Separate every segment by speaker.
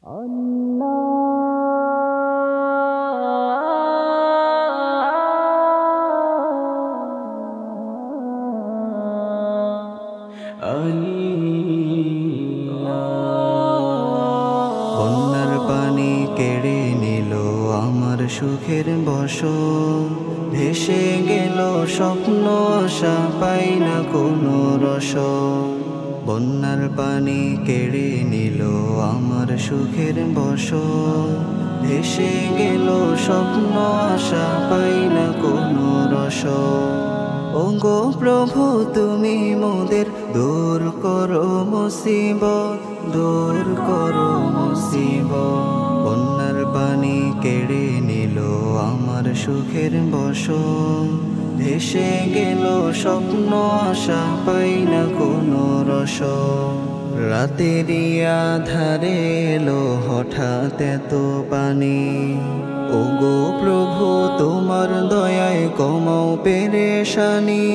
Speaker 1: বন্যার পানি কেড়ে নিল আমার সুখের বসন, ভেসে গেল স্বপ্ন আশা পাই না কোনো রসন। বন্যার পানি কেড়ে নিল আমার সুখের বসন, ভেসে গেল স্বপ্ন আশা পাই না কোনো রসন। ওগো প্রভু তুমি মোদের দূর করো মুসিবত, দূর করো মুসিবত। বন্যার পানি কেড়ে নিল আমার সুখের বসন, ভেসে গেল স্বপ্ন আশা পাই না কোনো রসন। রাতেরই আধারে এলো হঠাৎ এত পানি, ওগো প্রভু তোমার দয়ায় কমাও পেরেশানি।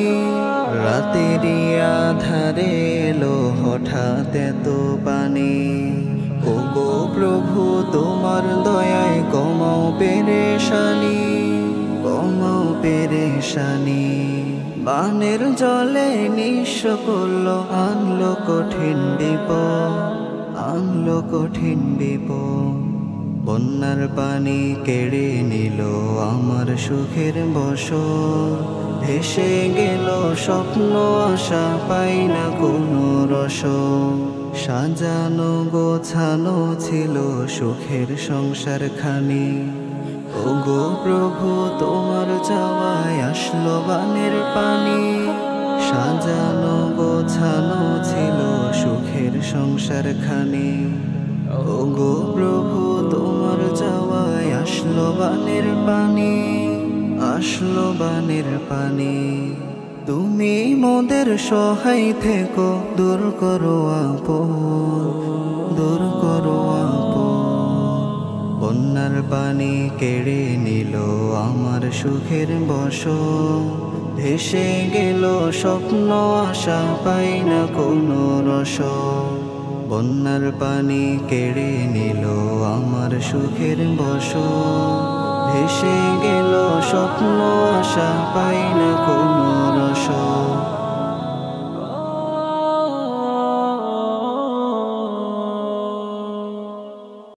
Speaker 1: রাতেরই আধারে এলো হঠাৎ এত পানি, ওগো প্রভু তোমার দয়ায় কমাও পেরেশানি, কমাও পেরেশানি। বানের জলে নিঃস্ব করলো আনলো কঠিন বিপদ, আনলো কঠিন বিপদ। বন্যার পানি কেড়ে নিল আমার সুখের বসন, ভেসে গেল স্বপ্ন আশা পাই না কোনো রসন। সাজানো গোছানো ছিল সুখের সংসার খানি, ওগো প্রভু তোমার চাওয়ায় আসলো বানের পানি। সাজানো গোছানো ছিল সুখের সংসার খানি, ওগো প্রভু তোমার চাওয়ায় আসলো বানের পানি, আসলো বানের পানি। তুমি মোদের সহায় থেকো, দূর করো আপদ, দূর করো আপদ। বন্যার পানি কেড়ে নিল আমার সুখের বসন, ভেসে গেল স্বপ্ন আশা পাই না কোনো রসন। বন্যার পানি কেড়ে নিল আমার সুখের বসন, ভেসে গেল স্বপ্ন আশা পাই না কোনো রসন।